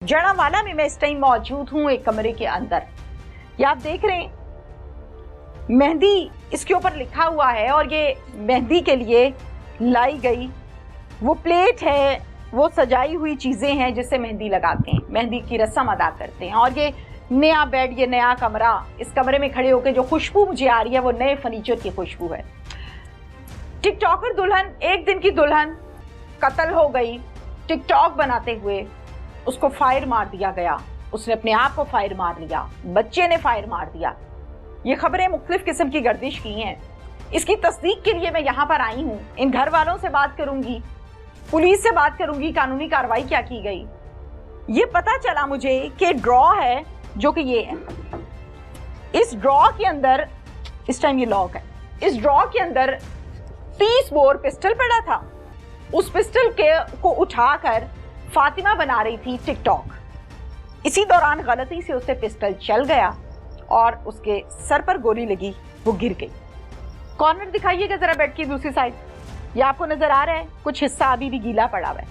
जड़ावाला में मैं इस टाइम मौजूद हूँ एक कमरे के अंदर। ये आप देख रहे हैं मेहंदी इसके ऊपर लिखा हुआ है और ये मेहंदी के लिए लाई गई वो प्लेट है, वो सजाई हुई चीज़ें हैं जिससे मेहंदी लगाते हैं, मेहंदी की रस्म अदा करते हैं। और ये नया बेड, ये नया कमरा, इस कमरे में खड़े होकर जो खुशबू मुझे आ रही है वो नए फर्नीचर की खुशबू है। टिकटॉकर दुल्हन, एक दिन की दुल्हन कत्ल हो गई टिकटॉक बनाते हुए, उसको फायर मार दिया गया, उसने अपने आप को फायर मार लिया, बच्चे ने फायर मार दिया। ये खबरें मुख्तलिफ किस्म की गर्दिश की हैं। इसकी तस्दीक के लिए मैं यहाँ पर आई हूँ। इन घर वालों से बात करूंगी, पुलिस से बात करूंगी, कानूनी कार्रवाई क्या की गई। ये पता चला मुझे कि ड्रॉ है जो कि ये है, इस ड्रॉ के अंदर इस टाइम ये लॉक है, इस ड्रॉ के अंदर 30 बोर पिस्टल पड़ा था। उस पिस्टल को उठाकर फातिमा बना रही थी टिकटॉक। इसी दौरान गलती से उससे पिस्टल चल गया और उसके सर पर गोली लगी, वो गिर गई। कॉर्नर दिखाइएगा जरा बेड की दूसरी साइड, ये आपको नजर आ रहा है कुछ हिस्सा अभी भी गीला पड़ा हुआ है।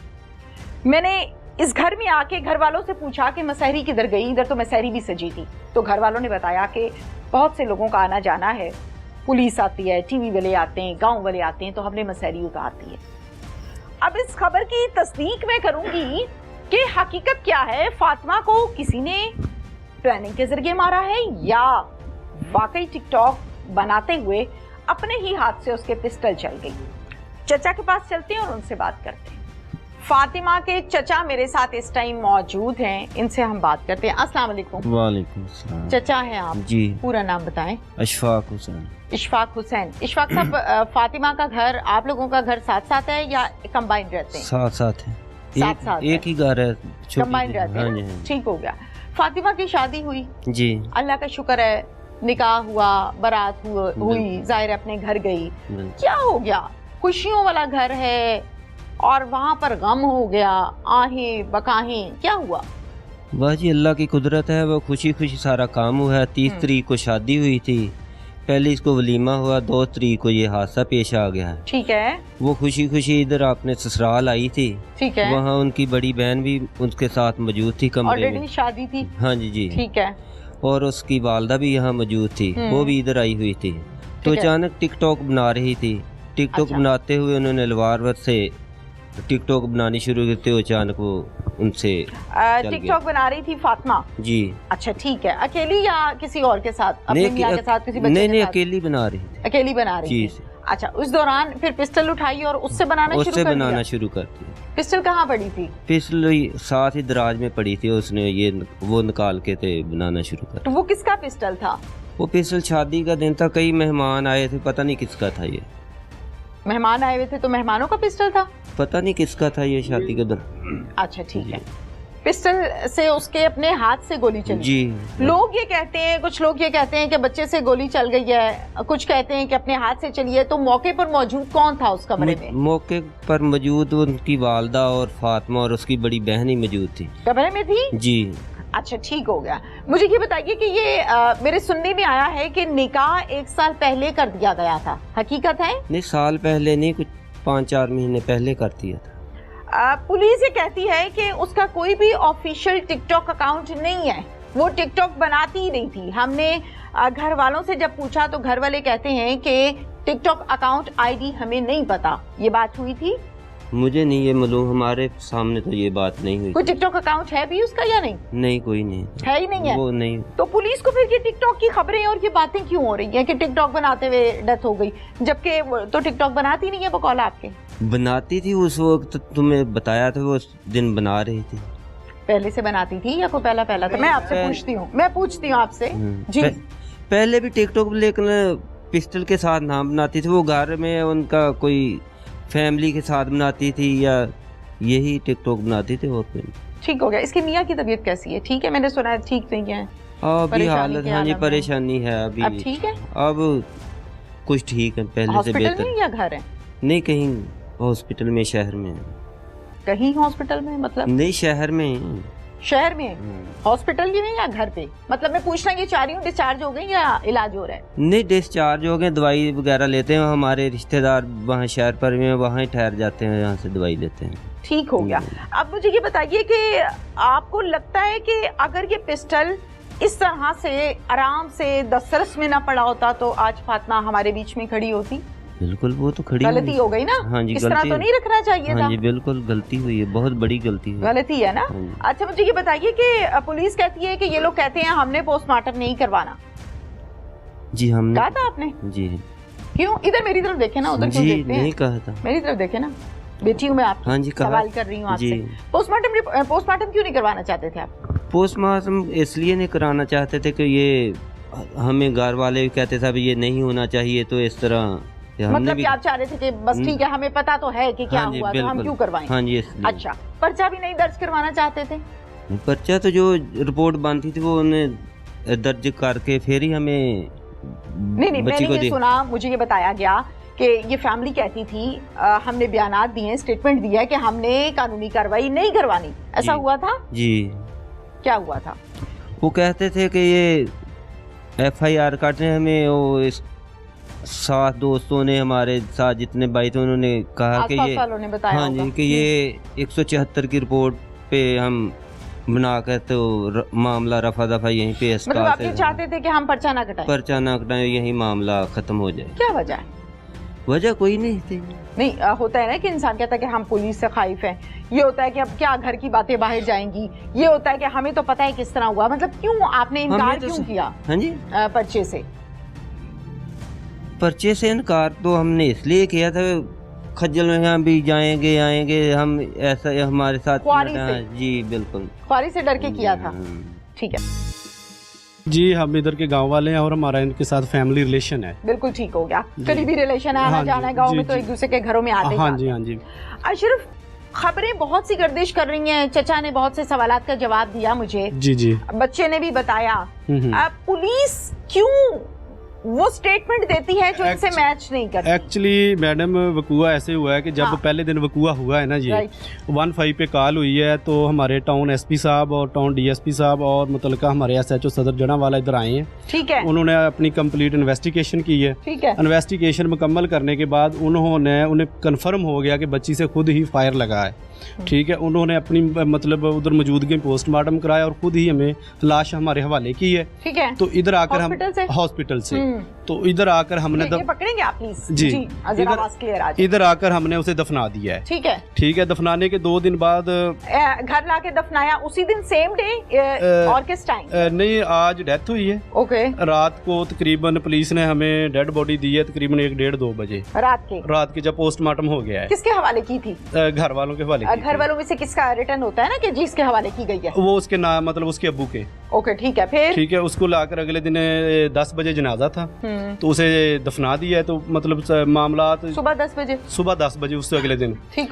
मैंने इस घर में आके घर वालों से पूछा कि मसहरी किधर गई, इधर तो मसहरी भी सजी थी। तो घर वालों ने बताया कि बहुत से लोगों का आना जाना है, पुलिस आती है, टीवी वाले आते हैं, गांव वाले आते हैं, तो हमने मसहरी उतार दी है। अब इस खबर की तस्दीक मैं करूंगी कि हकीकत क्या है, फातिमा को किसी ने प्लानिंग के जरिए मारा है या वाकई टिकटॉक बनाते हुए अपने ही हाथ से उसके पिस्टल चल गई। चचा के पास चलते हैं और उनसे बात करते हैं। फातिमा के चचा मेरे साथ इस टाइम मौजूद हैं, इनसे हम बात करते हैं। अस्सलाम वालेकुम। वालेकुम अस्सलाम। चचा हैं आप जी। पूरा नाम बताएं। अशफाक हुसैन। इशफाक हुसैन। इशफाक साहब, फातिमा का घर, आप लोगों का घर साथ साथ है या कंबाइंड रहते हैं? साथ साथ है, साथ एक ही घर है, कंबाइंड रहते हैं ना? ठीक हो गया। फातिमा की शादी हुई जी, अल्लाह का शुक्र है, निकाह हुआ, बारात हुई, जाहिर अपने घर गई। क्या हो गया, खुशियों वाला घर है और वहाँ पर गम हो गया, आहें बकाहें, क्या हुआ? बस जी अल्लाह की कुदरत है, वो खुशी खुशी सारा काम हुआ है। 30 तारीख को शादी हुई थी, पहले इसको वलीमा हुआ, 2 तारीख को ये हादसा पेश आ गया है। ठीक है। वो खुशी खुशी इधर अपने ससुराल आई थी। ठीक है। वहाँ उनकी बड़ी बहन भी उनके साथ मौजूद थी कमरे में। शादी थी। हाँ जी जी। ठीक है। और उसकी वालदा भी यहाँ मौजूद थी, वो भी इधर आई हुई थी। तो अचानक टिकटॉक बना रही थी। टिकटॉक बनाते हुए उन्होंने लवारवत से टिकटॉक बनानी शुरू की, तो अचानक वो उनसे टिकटॉक बना रही थी फातिमा जी। अच्छा ठीक है, अकेली या किसी और के साथ? अपने मियां के साथ, किसी बच्चे नहीं के साथ? अकेली बना रही थी। अकेली बना रही थी। अच्छा, उस दौरान फिर पिस्टल उठाई और उससे बनाना शुरू कर दिया। पिस्टल कहाँ पड़ी थी? पिस्टल साथ ही दराज में पड़ी थी, उसने ये वो निकाल के थे बनाना शुरू कर। तो वो किसका पिस्टल था? वो पिस्टल शादी का दिन था, कई मेहमान आए थे, पता नहीं किसका था ये। मेहमान आए हुए थे तो मेहमानों का पिस्टल था? पता नहीं किसका था ये शादी के दिन। अच्छा ठीक है। पिस्टल से उसके अपने हाथ से गोली चली जी। लोग ये कहते हैं, कुछ लोग ये कहते हैं कि बच्चे से गोली चल गई है, कुछ कहते हैं कि अपने हाथ से चली है। तो मौके पर मौजूद कौन था उस कमरे में? मौके पर मौजूद उनकी वालदा और फातिमा और उसकी बड़ी बहन ही मौजूद थी। कमरे में थी जी। अच्छा ठीक हो गया। मुझे ये बताइए कि ये मेरे सुनने में आया है कि निकाह 1 साल पहले कर दिया गया था, हकीकत है? नहीं, साल पहले नहीं, कुछ 5-4 महीने पहले कर दिया था। पुलिस ये कहती है कि उसका कोई भी ऑफिशियल टिकटॉक अकाउंट नहीं है, वो टिकटॉक बनाती ही नहीं थी। हमने घर वालों से जब पूछा तो घर वाले कहते हैं कि टिकटॉक अकाउंट आईडी हमें नहीं पता। ये बात हुई थी? मुझे नहीं ये मालूम, हमारे सामने तो ये बात नहीं हुई। कोई टिकटॉक अकाउंट है भी उसका या नहीं? नहीं, कोई नहीं है ही नहीं है। वो नहीं। तो पुलिस को फिर ये टिकटॉक की खबरें और ये बातें क्यों हो रही हैं कि टिकटॉक बनाते हुए डेथ हो गई, जबकि तो टिकटॉक बनाती नहीं है बकौल आपके? बनाती थी उस वक्त, तुम्हें बताया था, वो दिन बना रही थी। पहले से बनाती थी या कोई पहला था? मैं आपसे पूछती हूँ आपसे जी। पहले भी टिकटॉक, लेकिन पिस्टल के साथ नाम बनाती थी। वो घर में उनका कोई फैमिली के साथ बनाती थी या यही टिकटॉक बनाती थी। और ठीक हो गया। इसकी मियाँ की तबीयत कैसी है? ठीक है, मैंने सुना है ठीक नहीं है अभी हालत। हाँ जी, परेशानी है अभी। अब ठीक है? अब कुछ ठीक है, पहले से बेहतर। हॉस्पिटल में या घर है? नहीं, कहीं हॉस्पिटल में, शहर में। कहीं हॉस्पिटल में मतलब? नहीं, शहर में। शहर में हॉस्पिटल में या घर पे? मतलब मैं पूछना ये चाह रही हूँ, डिस्चार्ज हो गई या इलाज हो रहा है? नहीं, डिस्चार्ज हो गए, दवाई वगैरह लेते हैं, हमारे रिश्तेदार वहाँ शहर पर में वहाँ ही ठहर जाते हैं, यहाँ से दवाई लेते हैं। ठीक हो गया। अब मुझे ये बताइए कि आपको लगता है कि अगर ये पिस्टल इस तरह से आराम से दस्तरस में ना पड़ा होता तो आज फातिमा हमारे बीच में खड़ी होती? बिल्कुल, वो तो खड़ी गलती हो गई ना। हाँ जी, इस तरह तो नहीं रखना चाहिए था। हाँ जी, बिल्कुल गलती हुई है, बहुत बड़ी गलती हुई, गलती है ना। अच्छा मुझे ये बताइए कि पुलिस कहती है कि ये लोग कहते हैं हमने पोस्टमार्टम नहीं करवाना। जी हमने कहा था आपने? जी। क्यों? इधर मेरी तरफ देखे ना, उधर क्यों देखते हैं? नहीं कहा था, मेरी तरफ देखे ना, बेटी हूँ मैं आपकी। हाँ जी, सवाल कर रही हूँ आपसे। पोस्टमार्टम क्यों नहीं करवाना चाहते थे आप? पोस्टमार्टम इसलिए नहीं कराना चाहते थे कि ये हमें घर वाले भी कहते थे ये नहीं होना चाहिए, तो इस तरह मतलब कि आप चाह रहे थे कि बस ठीक है, हमें पता तो है कि क्या हुआ, तो हम क्यों करवाएं? हाँ जी। अच्छा, पर्चा भी नहीं दर्ज करवाना चाहते थे? पर्चा तो जो रिपोर्ट बनती थी वो उन्हें दर्ज करके फिर ही हमें नहीं मैंने ये सुना, मुझे ये बताया गया कि ये फैमिली कहती थी हमने बयानात दिए, स्टेटमेंट दिया कि हमने कानूनी कार्रवाई नहीं करवानी। ऐसा हुआ था? जी। क्या हुआ था? वो कहते थे कि ये FIR काटने, हमें वो साथ दोस्तों ने, हमारे साथ जितने भाई थे उन्होंने कहा कि ये ने बताया हाँ जी कि ये 174 की रिपोर्ट पे हम बनाकर तो मामला रफा दफा यहीं पे मतलब आप ये चाहते थे कि हम पर्चा ना कटाएं, यही मामला खत्म हो जाए। क्या वजह है? वजह कोई नहीं थी। नहीं होता है ना कि इंसान कहता है कि हम पुलिस से खाइफ हैं, ये होता है कि अब क्या घर की बातें बाहर जाएंगी, ये होता है कि हमें तो पता है किस तरह हुआ। मतलब क्यों आपने इनकार क्यों किया? हाँ जी, पर्चे से इनकार तो हमने इसलिए किया था, खज्जल में हम भी जाएंगे आएंगे, हम ऐसा हमारे साथ जी बिल्कुल ख्वारी से डर के किया था। ठीक है जी, हम इधर के गांव वाले हैं और हमारा इनके साथ फैमिली रिलेशन है। बिल्कुल ठीक हो गया, करीबी रिलेशन है, आना जाना है गांव में, तो एक दूसरे के घरों में आते हैं। हाँ जी, हाँ जी। अशरफ, खबरें बहुत सी गर्दिश कर रही हैं, चचा ने बहुत से सवालात का जवाब दिया मुझे, जी जी, बच्चे ने भी बताया। पुलिस क्यों वो स्टेटमेंट देती है जो इनसे मैच नहीं करती? एक्चुअली मैडम वकूआ ऐसे हुआ है कि जब पहले दिन वकूआ हुआ है ना जी, 15 पे कॉल हुई है, तो हमारे टाउन SP साहब और टाउन DSP साहब और मुतलका हमारे SHO सदर जनावाला इधर आए हैं। ठीक है। उन्होंने अपनी कंप्लीट इन्वेस्टिगेशन की है। ठीक है। इन्वेस्टिगेशन मुकम्मल करने के बाद उन्हें कन्फर्म हो गया कि बच्ची से खुद ही फायर लगा है। ठीक है, उन्होंने अपनी मतलब उधर मौजूदगी पोस्टमार्टम कराया और खुद ही हमें लाश हमारे हवाले की है। ठीक है। तो इधर आकर हम हॉस्पिटल से तो इधर आकर हमने पकड़ेंगे आप प्लीज जी, इधर आकर हमने उसे दफना दिया है। ठीक है। ठीक है, दफनाने के 2 दिन बाद घर लाके दफनाया, उसी दिन सेम डे और किस टाइम? नहीं, आज डेथ हुई है। ओके। रात को तकरीबन पुलिस ने हमें डेड बॉडी दी है तकरीबन 1-1:30-2 बजे रात के जब पोस्टमार्टम हो गया है। किसके हवाले की थी? घर वालों के हवाले। घर वालों में से किसका रिटर्न होता है ना कि जिसके हवाले की गई है? वो उसके नाम, मतलब उसके अब्बू के। ओके ठीक है। फिर ठीक है, उसको लाकर अगले दिन 10 बजे जनाजा था, तो उसे दफना दिया है। तो मतलब मामला सुबह 10 बजे उससे अगले दिन। ठीक।